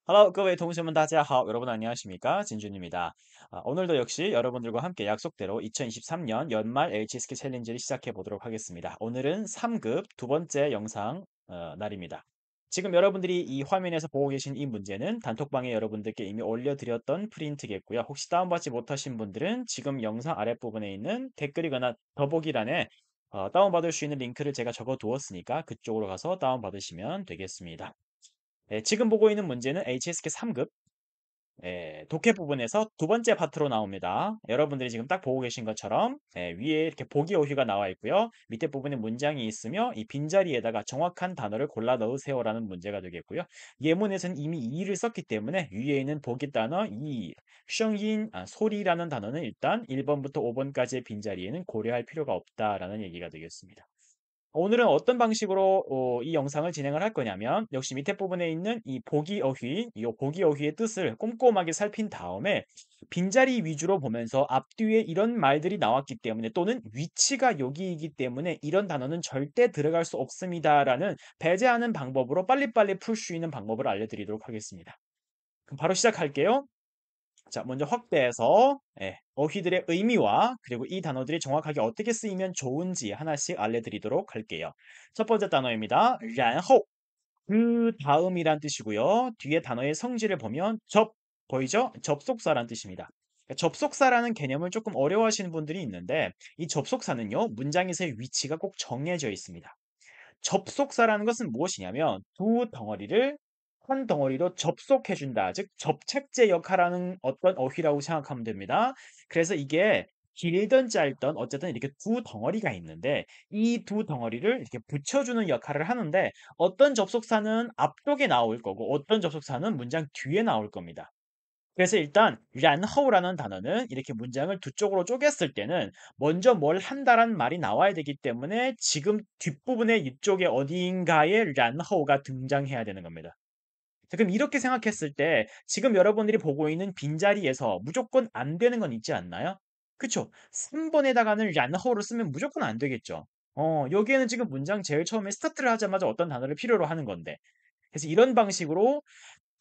Hello，各位同学们，大家好。여러분 안녕하십니까? 진준입니다. 오늘도 역시 여러분들과 함께 약속대로 2023년 연말 HSK 챌린지를 시작해 보도록 하겠습니다. 오늘은 3급 두 번째 영상 날입니다. 지금 여러분들이 이 화면에서 보고 계신 이 문제는 단톡방에 여러분들께 이미 올려드렸던 프린트겠고요. 혹시 다운받지 못하신 분들은 지금 영상 아랫부분에 있는 댓글이거나 더보기란에 다운받을 수 있는 링크를 제가 적어 두었으니까 그쪽으로 가서 다운받으시면 되겠습니다. 지금 보고 있는 문제는 HSK 3급 독해 부분에서 두 번째 파트로 나옵니다. 여러분들이 지금 딱 보고 계신 것처럼 위에 이렇게 보기 어휘가 나와 있고요. 밑에 부분에 문장이 있으며 이 빈자리에다가 정확한 단어를 골라 넣으세요라는 문제가 되겠고요. 예문에서는 이미 이를 썼기 때문에 위에 있는 보기 단어 이, 성인, 소리라는 단어는 일단 1번부터 5번까지의 빈자리에는 고려할 필요가 없다라는 얘기가 되겠습니다. 오늘은 어떤 방식으로 이 영상을 진행을 할 거냐면 역시 밑에 부분에 있는 이 보기 어휘, 이 보기 어휘의 뜻을 꼼꼼하게 살핀 다음에 빈자리 위주로 보면서 앞뒤에 이런 말들이 나왔기 때문에 또는 위치가 여기이기 때문에 이런 단어는 절대 들어갈 수 없습니다라는 배제하는 방법으로 빨리빨리 풀 수 있는 방법을 알려드리도록 하겠습니다. 그럼 바로 시작할게요. 자, 먼저 확대해서 어휘들의 의미와 그리고 이 단어들이 정확하게 어떻게 쓰이면 좋은지 하나씩 알려드리도록 할게요. 첫 번째 단어입니다. 然后 그 다음이란 뜻이고요. 뒤에 단어의 성질을 보면 보이죠? 접속사란 뜻입니다. 그러니까 접속사라는 개념을 조금 어려워하시는 분들이 있는데 이 접속사는요. 문장에서의 위치가 꼭 정해져 있습니다. 접속사라는 것은 무엇이냐면 두 덩어리를 한 덩어리로 접속해준다. 즉 접착제 역할하는 어떤 어휘라고 생각하면 됩니다. 그래서 이게 길든 짧든 어쨌든 이렇게 두 덩어리가 있는데 이 두 덩어리를 이렇게 붙여주는 역할을 하는데 어떤 접속사는 앞쪽에 나올 거고 어떤 접속사는 문장 뒤에 나올 겁니다. 그래서 일단 然后라는 단어는 이렇게 문장을 두 쪽으로 쪼갰을 때는 먼저 뭘 한다라는 말이 나와야 되기 때문에 지금 뒷부분에 이쪽에 어디인가에 然后가 등장해야 되는 겁니다. 자, 그럼 이렇게 생각했을 때 지금 여러분들이 보고 있는 빈자리에서 무조건 안 되는 건 있지 않나요? 그쵸? 3번에다가는 然后를 쓰면 무조건 안 되겠죠. 여기에는 지금 문장 제일 처음에 스타트를 하자마자 어떤 단어를 필요로 하는 건데. 그래서 이런 방식으로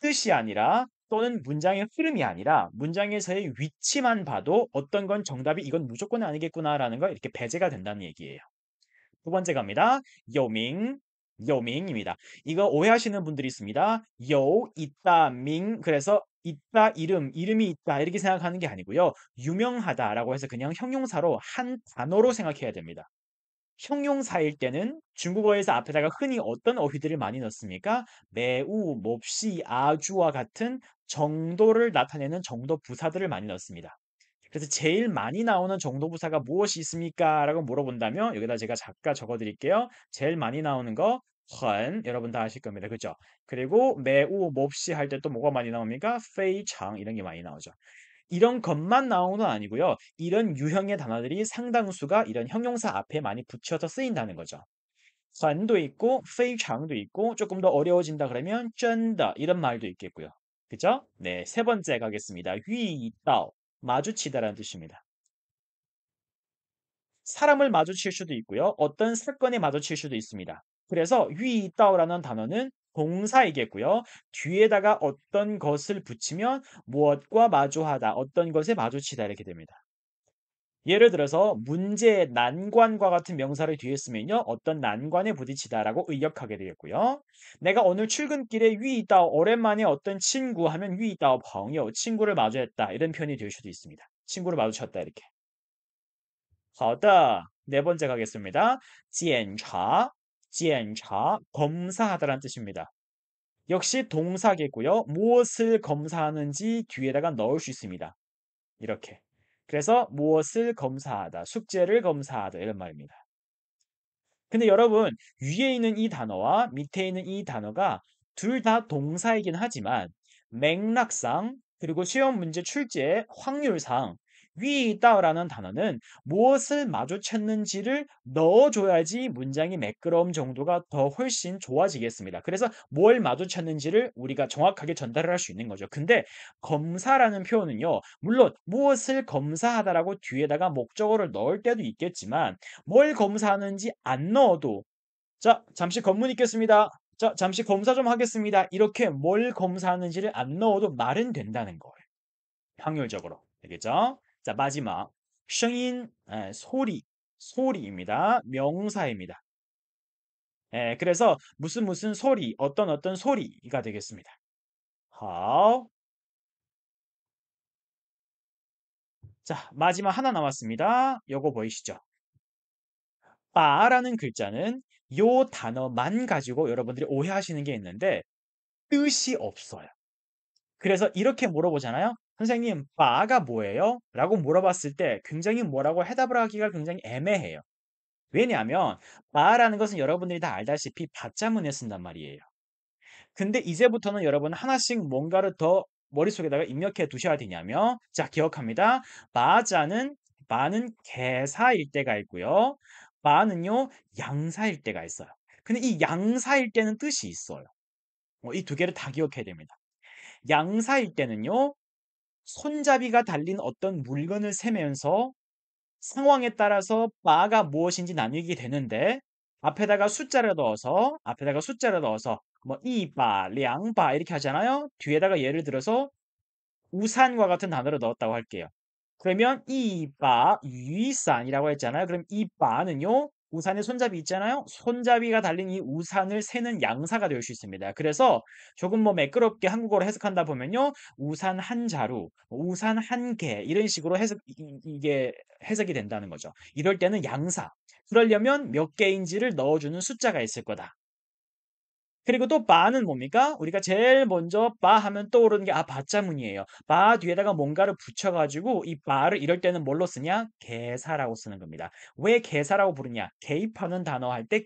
뜻이 아니라 또는 문장의 흐름이 아니라 문장에서의 위치만 봐도 어떤 건 정답이 이건 무조건 아니겠구나라는 거 이렇게 배제가 된다는 얘기예요. 두 번째 갑니다. 요밍, 요밍입니다. 이거 오해하시는 분들이 있습니다. 요, 있다, 밍. 그래서 있다, 이름이 있다 이렇게 생각하는 게 아니고요. 유명하다라고 해서 그냥 형용사로 한 단어로 생각해야 됩니다. 형용사일 때는 중국어에서 앞에다가 흔히 어떤 어휘들을 많이 넣습니까? 매우, 몹시, 아주와 같은 정도를 나타내는 정도 부사들을 많이 넣습니다. 그래서 제일 많이 나오는 정도 부사가 무엇이 있습니까? 라고 물어본다면 여기다 제가 작가 적어 드릴게요. 제일 많이 나오는 거 여러분 다 아실 겁니다. 그죠? 그리고 매우, 몹시 할 때 또 뭐가 많이 나옵니까? 非常 이런 게 많이 나오죠. 이런 것만 나오는 건 아니고요. 이런 유형의 단어들이 상당수가 이런 형용사 앞에 많이 붙여서 쓰인다는 거죠. 很도 있고 非常도 있고 조금 더 어려워진다 그러면 真的 이런 말도 있겠고요. 그죠? 네, 세 번째 가겠습니다. 遇到 마주치다라는 뜻입니다. 사람을 마주칠 수도 있고요. 어떤 사건에 마주칠 수도 있습니다. 그래서 遇到라는 단어는 동사이겠고요. 뒤에다가 어떤 것을 붙이면 무엇과 마주하다, 어떤 것에 마주치다 이렇게 됩니다. 예를 들어서 문제, 난관과 같은 명사를 뒤에 쓰면요. 어떤 난관에 부딪히다라고 의역하게 되겠고요. 내가 오늘 출근길에 遇到 오랜만에 어떤 친구 하면 遇到 朋友 친구를 마주했다 이런 표현이 될 수도 있습니다. 친구를 마주쳤다 이렇게. 好的. 네 번째 가겠습니다. 检查, 检查, 검사하다라는 뜻입니다. 역시 동사겠고요. 무엇을 검사하는지 뒤에다가 넣을 수 있습니다. 이렇게. 그래서 무엇을 검사하다, 숙제를 검사하다 이런 말입니다. 근데 여러분 위에 있는 이 단어와 밑에 있는 이 단어가 둘 다 동사이긴 하지만 맥락상 그리고 시험 문제 출제 확률상 위 있다라는 단어는 무엇을 마주쳤는지를 넣어줘야지 문장의 매끄러움 정도가 더 훨씬 좋아지겠습니다. 그래서 뭘 마주쳤는지를 우리가 정확하게 전달을 할 수 있는 거죠. 근데 검사라는 표현은요, 물론 무엇을 검사하다라고 뒤에다가 목적어를 넣을 때도 있겠지만 뭘 검사하는지 안 넣어도 자, 잠시 검문 있겠습니다. 자, 잠시 검사 좀 하겠습니다. 이렇게 뭘 검사하는지를 안 넣어도 말은 된다는 거예요. 확률적으로. 되겠죠? 자, 마지막. 声音, 소리. 소리입니다. 명사입니다. 그래서 무슨 소리, 어떤 소리가 되겠습니다. 好. 자, 마지막 하나 남았습니다. 요거 보이시죠? 바라는 글자는 요 단어만 가지고 여러분들이 오해하시는 게 있는데 뜻이 없어요. 그래서 이렇게 물어보잖아요. 선생님, 바가 뭐예요? 라고 물어봤을 때 굉장히 뭐라고 해답을 하기가 굉장히 애매해요. 왜냐하면 바라는 것은 여러분들이 다 알다시피 받자문에 쓴단 말이에요. 근데 이제부터는 여러분 하나씩 뭔가를 더 머릿속에다가 입력해 두셔야 되냐면 자, 기억합니다. 바자는 바는 개사일 때가 있고요. 바는요, 양사일 때가 있어요. 근데 이 양사일 때는 뜻이 있어요. 이 두 개를 다 기억해야 됩니다. 양사일 때는요, 손잡이가 달린 어떤 물건을 세면서 상황에 따라서 바가 무엇인지 나뉘게 되는데 앞에다가 숫자를 넣어서 뭐 이바, 량바 이렇게 하잖아요. 뒤에다가 예를 들어서 우산과 같은 단어를 넣었다고 할게요. 그러면 이바 유산이라고 했잖아요. 그럼 이바는요. 우산에 손잡이 있잖아요. 손잡이가 달린 이 우산을 세는 양사가 될 수 있습니다. 그래서 조금 뭐 매끄럽게 한국어로 해석한다 보면요. 우산 한 자루, 우산 한 개 이런 식으로 이게 해석이 된다는 거죠. 이럴 때는 양사. 그러려면 몇 개인지를 넣어주는 숫자가 있을 거다. 그리고 또 바는 뭡니까? 우리가 제일 먼저 바 하면 떠오르는 게 받자문이에요. 바 뒤에다가 뭔가를 붙여가지고 이 바를 이럴 때는 뭘로 쓰냐? 개사라고 쓰는 겁니다. 왜 개사라고 부르냐? 개입하는 단어 할 때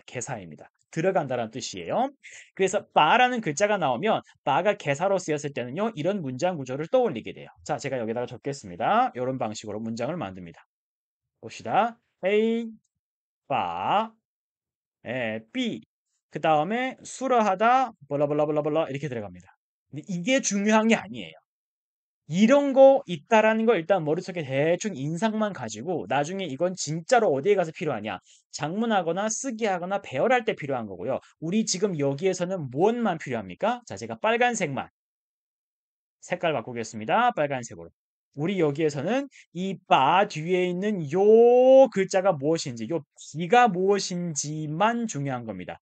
개사입니다. 들어간다는 뜻이에요. 그래서 바라는 글자가 나오면 바가 개사로 쓰였을 때는요. 이런 문장 구조를 떠올리게 돼요. 자, 제가 여기다가 적겠습니다. 이런 방식으로 문장을 만듭니다. 봅시다. A, 바, B. 그 다음에 수러하다, 블라블라블라블라 이렇게 들어갑니다. 근데 이게 중요한 게 아니에요. 이런 거 있다라는 거 일단 머릿속에 대충 인상만 가지고 나중에 이건 진짜로 어디에 가서 필요하냐? 작문하거나 쓰기 하거나 배열할 때 필요한 거고요. 우리 지금 여기에서는 무엇만 필요합니까? 자, 제가 빨간색만 색깔 바꾸겠습니다. 빨간색으로. 우리 여기에서는 이 바 뒤에 있는 요 글자가 무엇인지, 요 비가 무엇인지만 중요한 겁니다.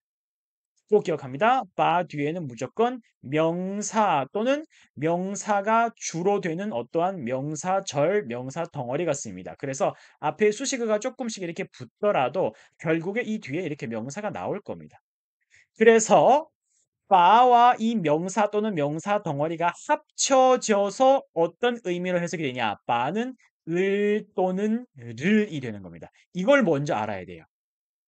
꼭 기억합니다. 바 뒤에는 무조건 명사 또는 명사가 주로 되는 어떠한 명사절, 명사 덩어리가 쓰입니다. 그래서 앞에 수식어가 조금씩 이렇게 붙더라도 결국에 이 뒤에 이렇게 명사가 나올 겁니다. 그래서 바와 이 명사 또는 명사 덩어리가 합쳐져서 어떤 의미로 해석이 되냐? 바는 을 또는 를이 되는 겁니다. 이걸 먼저 알아야 돼요.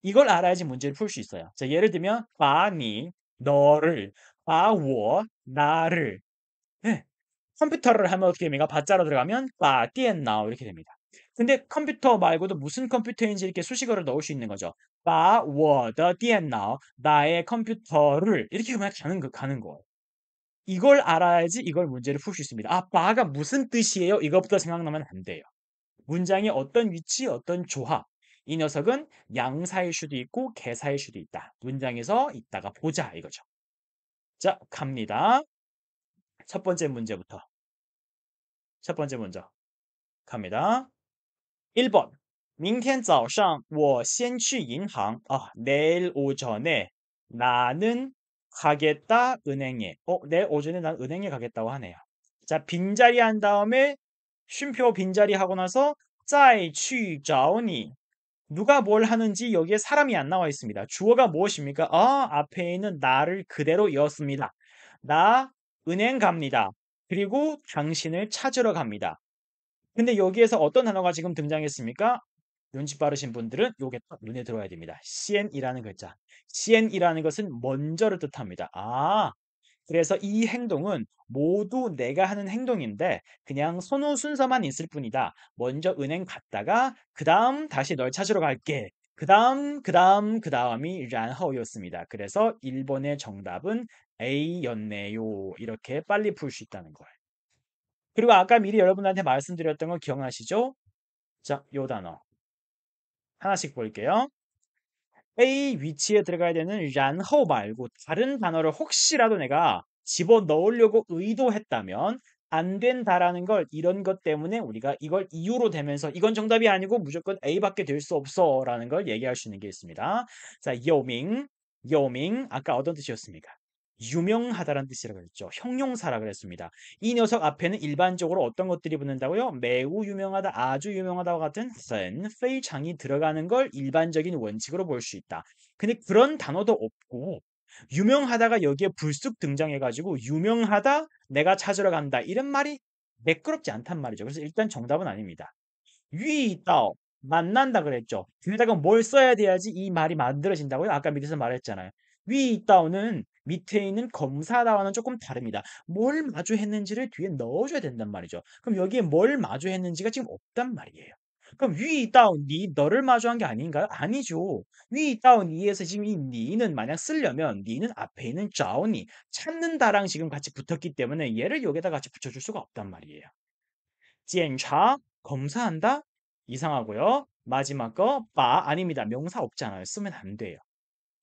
이걸 알아야지 문제를 풀 수 있어요. 자, 예를 들면 바니 너를, 바워 나를. 네. 컴퓨터를 하면 어떻게 됩니까? 바자로 들어가면 바电脑 이렇게 됩니다. 근데 컴퓨터 말고도 무슨 컴퓨터인지 이렇게 수식어를 넣을 수 있는 거죠. 把我的电脑 나의 컴퓨터를 이렇게 그냥 가는 거예요. 이걸 알아야지 이걸 문제를 풀 수 있습니다. 바가 무슨 뜻이에요? 이것부터 생각나면 안 돼요. 문장의 어떤 위치, 어떤 조합. 이 녀석은 양사일 수도 있고 개사일 수도 있다. 문장에서 이따가 보자 이거죠. 자, 갑니다. 첫 번째 문제부터. 첫 번째 문제 갑니다. 1번. 明天早上我先去银行. 내일 오전에 나는 가겠다 은행에. 내일 오전에 난 은행에 가겠다고 하네요. 자, 빈자리 한 다음에 쉼표 빈자리 하고 나서 再去找你. 누가 뭘 하는지 여기에 사람이 안 나와 있습니다. 주어가 무엇입니까? 앞에 있는 나를 그대로 이었습니다. 나 은행 갑니다. 그리고 당신을 찾으러 갑니다. 근데 여기에서 어떤 단어가 지금 등장했습니까? 눈치 빠르신 분들은 요게 딱 눈에 들어야 됩니다. 시엔이라는 글자. 시엔이라는 것은 먼저를 뜻합니다. 그래서 이 행동은 모두 내가 하는 행동인데 그냥 선호 순서만 있을 뿐이다. 먼저 은행 갔다가 그 다음 다시 널 찾으러 갈게. 그 다음이 然后였습니다. 그래서 1번의 정답은 A였네요. 이렇게 빨리 풀 수 있다는 거예요. 그리고 아까 미리 여러분한테 말씀드렸던 거 기억나시죠? 자, 요 단어. 하나씩 볼게요. A 위치에 들어가야 되는 然后 말고 다른 단어를 혹시라도 내가 집어넣으려고 의도했다면 안 된다라는 걸 이런 것 때문에 우리가 이걸 이유로 대면서 이건 정답이 아니고 무조건 A밖에 될 수 없어라는 걸 얘기할 수 있는 게 있습니다. 자, 요밍 아까 어떤 뜻이었습니까? 유명하다라는 뜻이라고 했죠. 형용사라 그랬습니다. 이 녀석 앞에는 일반적으로 어떤 것들이 붙는다고요? 매우 유명하다, 아주 유명하다와 같은 선, 페이창이 들어가는 걸 일반적인 원칙으로 볼 수 있다. 근데 그런 단어도 없고 유명하다가 여기에 불쑥 등장해가지고 유명하다, 내가 찾으러 간다 이런 말이 매끄럽지 않단 말이죠. 그래서 일단 정답은 아닙니다. 위이따오 만난다 그랬죠. 뒤에다가 뭘 써야 돼야지 이 말이 만들어진다고요? 아까 밑에서 말했잖아요. 위이따오는 밑에 있는 검사다와는 조금 다릅니다. 뭘 마주했는지를 뒤에 넣어줘야 된단 말이죠. 그럼 여기에 뭘 마주했는지가 지금 없단 말이에요. 그럼 위이따오 니 너를 마주한 게 아닌가요? 아니죠. 위이따오 니에서 지금 이 니는 만약 쓰려면 니는 앞에 있는 자오니 찾는다랑 지금 같이 붙었기 때문에 얘를 여기다 같이 붙여줄 수가 없단 말이에요. 检查 검사한다? 이상하고요. 마지막 거 바 아닙니다. 명사 없잖아요. 쓰면 안 돼요.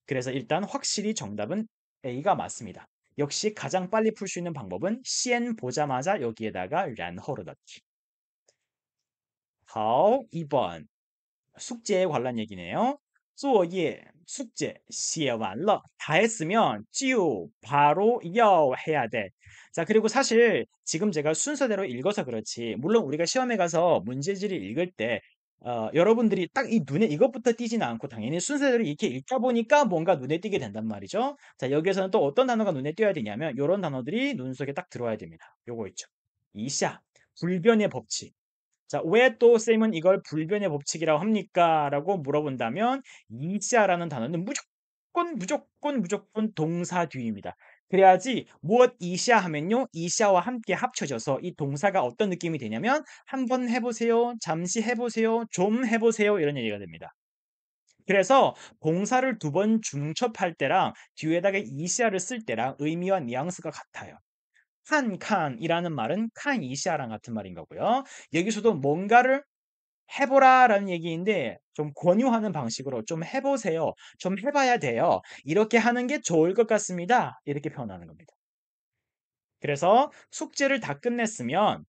그래서 일단 확실히 정답은 A가 맞습니다. 역시 가장 빨리 풀 수 있는 방법은 시엔 보자마자 여기에다가 然后를 넣기. 好, 2번. 숙제에 관한 얘기네요. 作业, 숙제, 写完了. 다 했으면 就 바로 要 해야 돼. 자, 그리고 사실 지금 제가 순서대로 읽어서 그렇지. 물론 우리가 시험에 가서 문제지를 읽을 때 여러분들이 딱 이 눈에 이것부터 띄지는 않고 당연히 순서대로 이렇게 읽다 보니까 뭔가 눈에 띄게 된단 말이죠. 자, 여기에서는 또 어떤 단어가 눈에 띄어야 되냐면 이런 단어들이 눈 속에 딱 들어와야 됩니다. 요거 있죠. 이샤, 불변의 법칙. 자, 왜 또 쌤은 이걸 불변의 법칙이라고 합니까? 라고 물어본다면 이시아라는 단어는 무조건 동사 뒤입니다. 그래야지 무엇 이시아 하면요. 이시아와 함께 합쳐져서 이 동사가 어떤 느낌이 되냐면 한번 해보세요. 잠시 해보세요. 좀 해보세요. 이런 얘기가 됩니다. 그래서 동사를 두 번 중첩할 때랑 뒤에다가 이시아를 쓸 때랑 의미와 뉘앙스가 같아요. 칸이라는 말은 칸 이시아랑 같은 말인 거고요. 여기서도 뭔가를 해보라라는 얘기인데 좀 권유하는 방식으로 좀 해보세요. 좀 해봐야 돼요. 이렇게 하는 게 좋을 것 같습니다. 이렇게 표현하는 겁니다. 그래서 숙제를 다 끝냈으면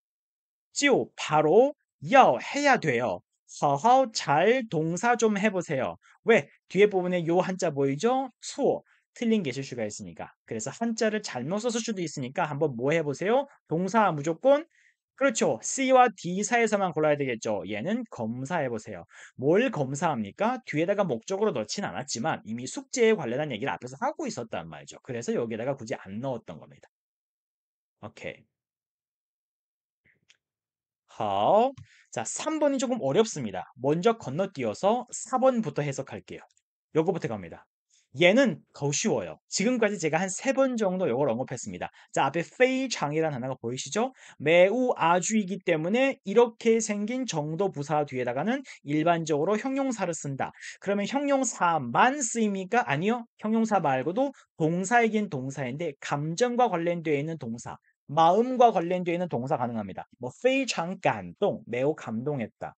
就 바로 要 해야 돼요. 허허 잘 동사 좀 해보세요. 왜? 뒤에 부분에 요 한자 보이죠? 수 틀린 게 있을 수가 있으니까. 그래서 한자를 잘못 썼을 수도 있으니까 한번 뭐 해보세요? 동사 무조건 그렇죠. C와 D 사이에서만 골라야 되겠죠. 얘는 검사해보세요. 뭘 검사합니까? 뒤에다가 목적으로 넣진 않았지만 이미 숙제에 관련한 얘기를 앞에서 하고 있었단 말이죠. 그래서 여기다가 굳이 안 넣었던 겁니다. 오케이. 好. 자, 3번이 조금 어렵습니다. 먼저 건너뛰어서 4번부터 해석할게요. 요거부터 갑니다. 얘는 더 쉬워요. 지금까지 제가 한 3번 정도 요걸 언급했습니다. 자, 앞에 非常이라는 단어가 보이시죠? 매우 아주이기 때문에 이렇게 생긴 정도 부사 뒤에다가는 일반적으로 형용사를 쓴다. 그러면 형용사만 쓰입니까? 아니요. 형용사 말고도 동사이긴 동사인데 감정과 관련되어 있는 동사. 마음과 관련되어 있는 동사 가능합니다. 뭐 非常感动 매우 감동했다.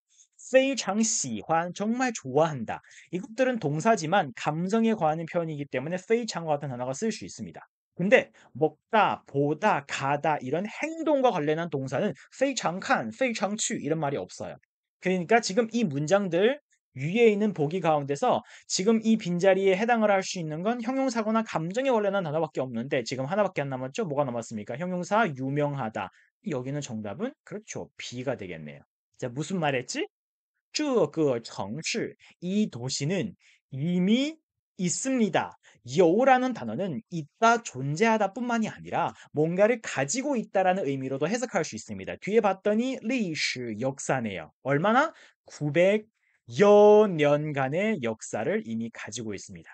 非常喜欢 정말 좋아한다. 이것들은 동사지만 감정에 관한 표현이기 때문에 非常과 같은 단어가 쓸 수 있습니다. 근데 먹다, 보다, 가다 이런 행동과 관련한 동사는 非常看, 非常去 이런 말이 없어요. 그러니까 지금 이 문장들 위에 있는 보기 가운데서 지금 이 빈자리에 해당을 할 수 있는 건 형용사거나 감정에 관련한 단어밖에 없는데 지금 하나밖에 안 남았죠? 뭐가 남았습니까? 형용사 유명하다. 여기는 정답은 그렇죠. B가 되겠네요. 자, 무슨 말했지? 这个城市, 이 도시는 이미 있습니다. 요라는 단어는 있다, 존재하다 뿐만이 아니라 뭔가를 가지고 있다라는 의미로도 해석할 수 있습니다. 뒤에 봤더니 历史 역사네요. 얼마나? 900여 년간의 역사를 이미 가지고 있습니다.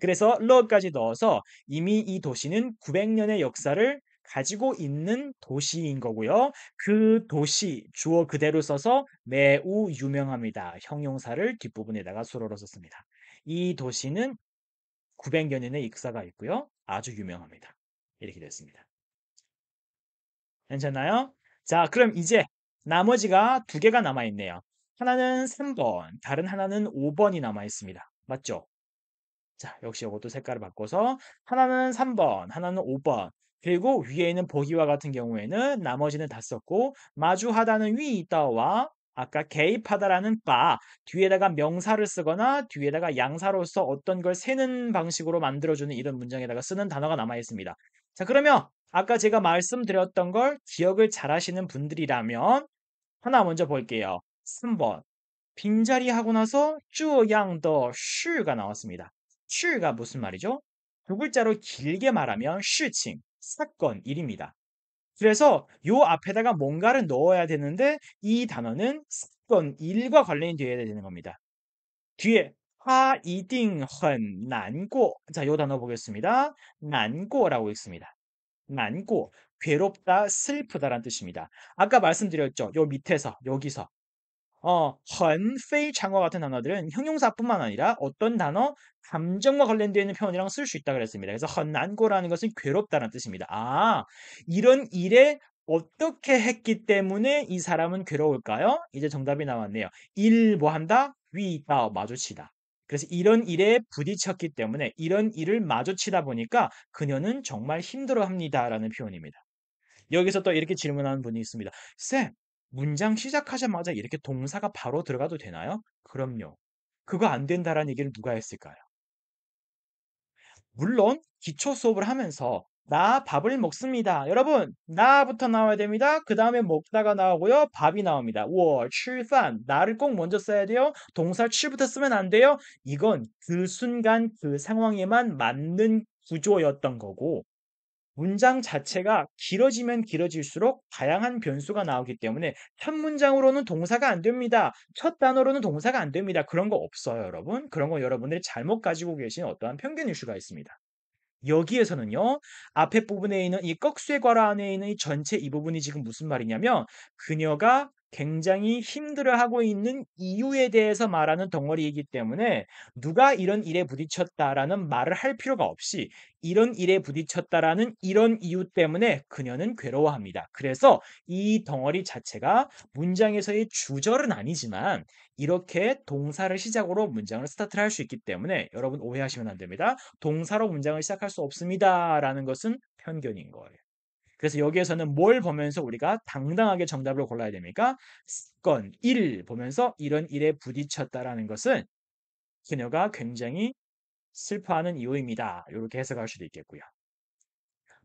그래서 러까지 넣어서 이미 이 도시는 900년의 역사를 가지고 있는 도시인 거고요. 그 도시 주어 그대로 써서 매우 유명합니다. 형용사를 뒷부분에다가 수로로 썼습니다. 이 도시는 900년의 역사가 있고요. 아주 유명합니다. 이렇게 됐습니다. 괜찮나요? 자, 그럼 이제 나머지가 두 개가 남아 있네요. 하나는 3번, 다른 하나는 5번이 남아 있습니다. 맞죠? 자, 역시 이것도 색깔을 바꿔서 하나는 3번, 하나는 5번. 그리고 위에 있는 보기와 같은 경우에는 나머지는 다 썼고 마주하다는 위 있다와 아까 개입하다라는 바 뒤에다가 명사를 쓰거나 뒤에다가 양사로서 어떤 걸 세는 방식으로 만들어주는 이런 문장에다가 쓰는 단어가 남아 있습니다. 자, 그러면 아까 제가 말씀드렸던 걸 기억을 잘 하시는 분들이라면 하나 먼저 볼게요. 3번. 빈자리 하고 나서 这样的事가 나왔습니다. 事가 무슨 말이죠? 두 글자로 길게 말하면 事情, 사건, 일입니다. 그래서 요 앞에다가 뭔가를 넣어야 되는데 이 단어는 사건, 일과 관련이 되어야 되는 겁니다. 뒤에 他一定很难过. 자, 요 단어 보겠습니다. 难过라고 있습니다. 难过, 괴롭다, 슬프다라는 뜻입니다. 아까 말씀드렸죠. 요 밑에서, 여기서. 很非常과 같은 단어들은 형용사뿐만 아니라 어떤 단어, 감정과 관련되어 있는 표현이랑 쓸 수 있다 그랬습니다. 그래서 很难过라는 것은 괴롭다는 뜻입니다. 아, 이런 일에 어떻게 했기 때문에 이 사람은 괴로울까요? 이제 정답이 나왔네요. 일 뭐 한다? 위다 마주치다. 그래서 이런 일에 부딪혔기 때문에 이런 일을 마주치다 보니까 그녀는 정말 힘들어합니다라는 표현입니다. 여기서 또 이렇게 질문하는 분이 있습니다. 쌤, 문장 시작하자마자 이렇게 동사가 바로 들어가도 되나요? 그럼요. 그거 안 된다라는 얘기를 누가 했을까요? 물론 기초 수업을 하면서 나 밥을 먹습니다. 여러분, 나부터 나와야 됩니다. 그 다음에 먹다가 나오고요. 밥이 나옵니다. 我吃饭. 나를 꼭 먼저 써야 돼요. 동사 吃부터 쓰면 안 돼요. 이건 그 순간 그 상황에만 맞는 구조였던 거고 문장 자체가 길어지면 길어질수록 다양한 변수가 나오기 때문에 첫 문장으로는 동사가 안 됩니다. 첫 단어로는 동사가 안 됩니다. 그런 거 없어요, 여러분. 그런 거 여러분들이 잘못 가지고 계신 어떠한 편견일 수가 있습니다. 여기에서는요, 앞에 부분에 있는 이 꺽쇠괄호 안에 있는 이 전체 이 부분이 지금 무슨 말이냐면, 그녀가 굉장히 힘들어하고 있는 이유에 대해서 말하는 덩어리이기 때문에 누가 이런 일에 부딪혔다라는 말을 할 필요가 없이 이런 일에 부딪혔다라는 이런 이유 때문에 그녀는 괴로워합니다. 그래서 이 덩어리 자체가 문장에서의 주절은 아니지만 이렇게 동사를 시작으로 문장을 스타트를 할 수 있기 때문에 여러분 오해하시면 안 됩니다. 동사로 문장을 시작할 수 없습니다라는 것은 편견인 거예요. 그래서 여기에서는 뭘 보면서 우리가 당당하게 정답을 골라야 됩니까? 사건 1 보면서 이런 일에 부딪혔다라는 것은 그녀가 굉장히 슬퍼하는 이유입니다. 이렇게 해석할 수도 있겠고요.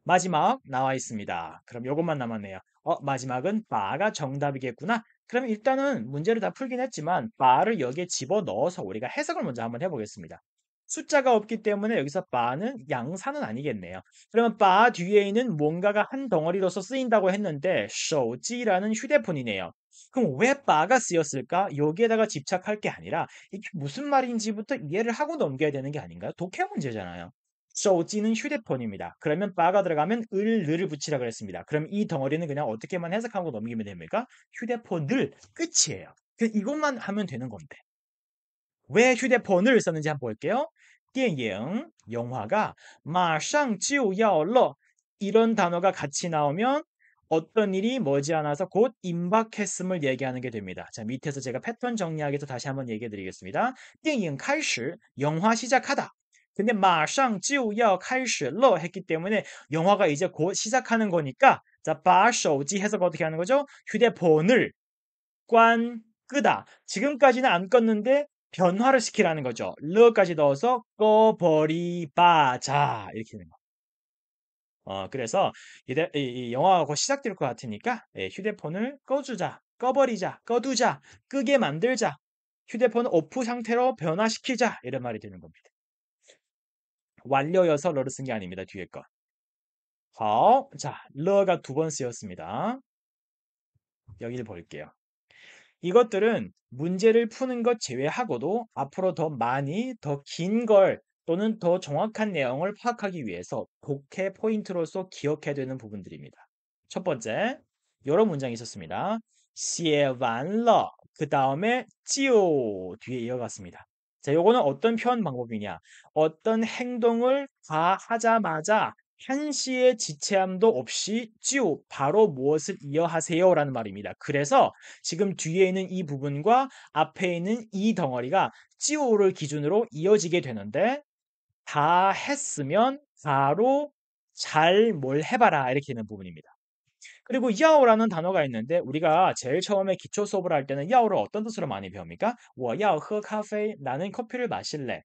마지막 나와 있습니다. 그럼 요것만 남았네요. 마지막은 바가 정답이겠구나. 그럼 일단은 문제를 다 풀긴 했지만 바를 여기에 집어넣어서 우리가 해석을 먼저 한번 해보겠습니다. 숫자가 없기 때문에 여기서 바는 양사는 아니겠네요. 그러면 바 뒤에 있는 뭔가가 한 덩어리로서 쓰인다고 했는데 手机라는 휴대폰이네요. 그럼 왜 바가 쓰였을까? 여기에다가 집착할 게 아니라 이게 무슨 말인지부터 이해를 하고 넘겨야 되는 게 아닌가요? 독해 문제잖아요. 手机는 휴대폰입니다. 그러면 바가 들어가면 을을 붙이라 그랬습니다. 그럼 이 덩어리는 그냥 어떻게만 해석하고 넘기면 됩니까? 휴대폰을 끝이에요. 이것만 하면 되는 건데. 왜 휴대폰을 썼는지 한번 볼게요. 电影, 영화가 马上就要了 이런 단어가 같이 나오면 어떤 일이 머지않아서 곧 임박했음을 얘기하는 게 됩니다. 자, 밑에서 제가 패턴 정리하기 위해서 다시 한번 얘기해 드리겠습니다. 电影开始, 영화 시작하다. 근데 马上就要开始了 했기 때문에 영화가 이제 곧 시작하는 거니까 자, 把手机 해석 어떻게 하는 거죠? 휴대폰을 끄다. 지금까지는 안 껐는데 변화를 시키라는 거죠. 르까지 넣어서 꺼버리바자 이렇게 되는 거. 그래서 이 영화가 곧 시작될 것 같으니까 휴대폰을 꺼주자, 꺼버리자, 꺼두자, 끄게 만들자, 휴대폰을 오프 상태로 변화시키자 이런 말이 되는 겁니다. 완료여서 러를 쓴 게 아닙니다. 뒤에 거. 好, 자, 러가 두 번 쓰였습니다. 여기를 볼게요. 이것들은 문제를 푸는 것 제외하고도 앞으로 더 많이, 더 긴 걸 또는 더 정확한 내용을 파악하기 위해서 독해 포인트로서 기억해야 되는 부분들입니다. 첫 번째, 여러 문장이 있었습니다. 写完了, 그 다음에 就 뒤에 이어갔습니다. 자, 요거는 어떤 표현 방법이냐? 어떤 행동을 다 하자마자 한시의 지체함도 없이 就 바로 무엇을 이어하세요 라는 말입니다. 그래서 지금 뒤에 있는 이 부분과 앞에 있는 이 덩어리가 就를 기준으로 이어지게 되는데 다 했으면 바로 잘 뭘 해봐라 이렇게 있는 부분입니다. 그리고 야오라는 단어가 있는데 우리가 제일 처음에 기초 수업을 할 때는 야오를 어떤 뜻으로 많이 배웁니까? 我要喝咖啡. 나는 커피를 마실래.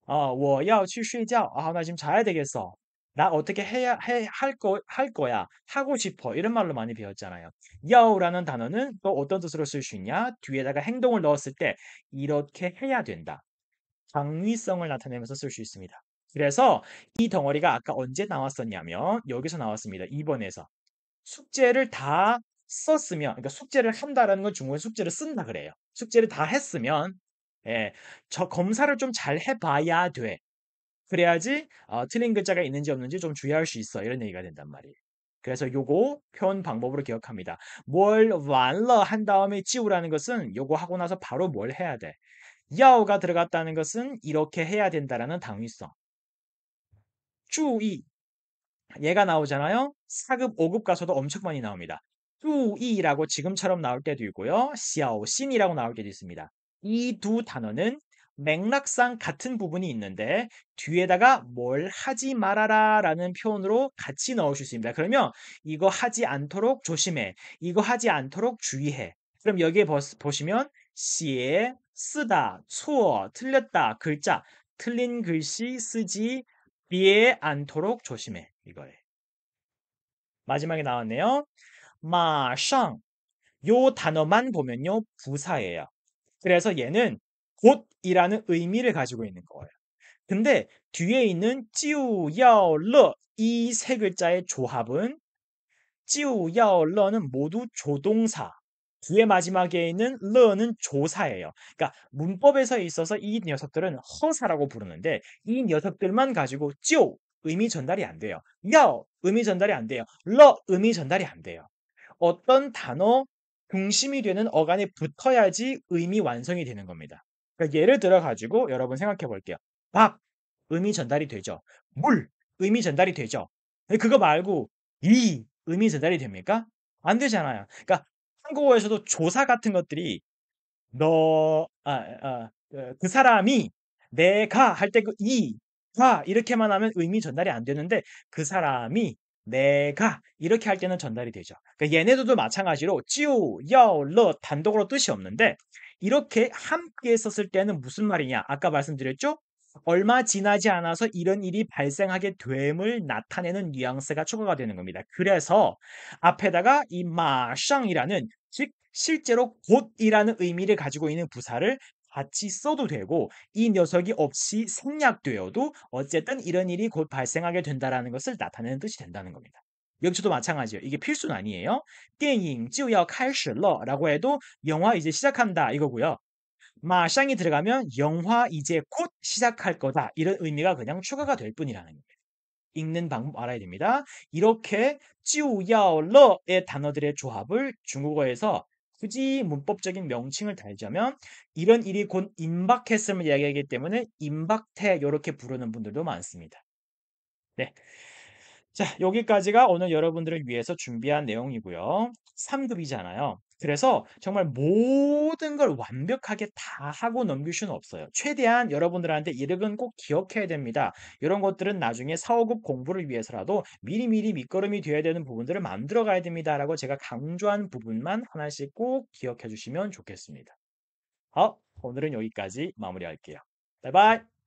我要去睡觉. 나 지금 자야 되겠어. 나 어떻게 할 거야. 하고 싶어. 이런 말로 많이 배웠잖아요. 야오라는 단어는 또 어떤 뜻으로 쓸 수 있냐? 뒤에다가 행동을 넣었을 때 이렇게 해야 된다. 당위성을 나타내면서 쓸 수 있습니다. 그래서 이 덩어리가 아까 언제 나왔었냐면 여기서 나왔습니다. 2번에서. 숙제를 다 썼으면, 그러니까 숙제를 한다라는 건 중국에 숙제를 쓴다 그래요. 숙제를 다 했으면, 예, 저 검사를 좀 잘 해봐야 돼. 그래야지 틀린 글자가 있는지 없는지 좀 주의할 수 있어. 이런 얘기가 된단 말이에요. 그래서 요거 표현 방법으로 기억합니다. 뭘 완러 한 다음에 지우라는 것은 요거 하고 나서 바로 뭘 해야 돼. 야오가 들어갔다는 것은 이렇게 해야 된다라는 당위성. 注意 얘가 나오잖아요. 4급, 5급 가서도 엄청 많이 나옵니다. 注意라고 지금처럼 나올 때도 있고요. 小心이라고 나올 때도 있습니다. 이 두 단어는 맥락상 같은 부분이 있는데 뒤에다가 뭘 하지 말아라 라는 표현으로 같이 넣을 수 있습니다. 그러면 이거 하지 않도록 조심해. 이거 하지 않도록 주의해. 그럼 여기에 보시면 写, 쓰다, 错, 틀렸다, 글자, 틀린 글씨 쓰지 비에 않도록 조심해. 이거예요. 마지막에 나왔네요. 마상. 요 단어만 보면요. 부사예요. 그래서 얘는 곧이라는 의미를 가지고 있는 거예요. 근데 뒤에 있는 찌우야러 이 세 글자의 조합은 찌우야러는 모두 조동사. 뒤에 마지막에 있는 러는 조사예요. 그러니까 문법에서 있어서 이 녀석들은 허사라고 부르는데 이 녀석들만 가지고 찌우 의미 전달이 안 돼요. 야 의미 전달이 안 돼요. 러 의미 전달이 안 돼요. 어떤 단어 중심이 되는 어간에 붙어야지 의미 완성이 되는 겁니다. 그러니까 예를 들어 가지고 여러분 생각해 볼게요. 밥 의미 전달이 되죠. 물 의미 전달이 되죠. 그거 말고 이 의미 전달이 됩니까? 안 되잖아요. 그러니까 한국어에서도 조사 같은 것들이 그 사람이 내가 할 때 그 가 이렇게만 하면 의미 전달이 안 되는데 그 사람이 내가 이렇게 할 때는 전달이 되죠. 그러니까 얘네들도 마찬가지로 찌우, 여, 러 단독으로 뜻이 없는데 이렇게 함께 썼을 때는 무슨 말이냐? 아까 말씀드렸죠? 얼마 지나지 않아서 이런 일이 발생하게 됨을 나타내는 뉘앙스가 추가가 되는 겁니다. 그래서 앞에다가 이 마샹이라는 즉 실제로 곧이라는 의미를 가지고 있는 부사를 같이 써도 되고 이 녀석이 없이 생략되어도 어쨌든 이런 일이 곧 발생하게 된다라는 것을 나타내는 뜻이 된다는 겁니다. 여기서도 마찬가지예요. 이게 필수는 아니에요. 电影就要开始了라고 해도 영화 이제 시작한다 이거고요. 마샹이 들어가면 영화 이제 곧 시작할 거다. 이런 의미가 그냥 추가가 될 뿐이라는 거예요. 읽는 방법 알아야 됩니다. 이렇게 찌우야러의 단어들의 조합을 중국어에서 굳이 문법적인 명칭을 달자면 이런 일이 곧 임박했음을 이야기하기 때문에 임박태 이렇게 부르는 분들도 많습니다. 네. 자, 여기까지가 오늘 여러분들을 위해서 준비한 내용이고요. 3급이잖아요. 그래서 정말 모든 걸 완벽하게 다 하고 넘길 수는 없어요. 최대한 여러분들한테 이력은 꼭 기억해야 됩니다. 이런 것들은 나중에 4, 5급 공부를 위해서라도 미리미리 밑거름이 되어야 되는 부분들을 만들어 가야 됩니다라고 제가 강조한 부분만 하나씩 꼭 기억해 주시면 좋겠습니다. 오늘은 여기까지 마무리할게요. 바이바이.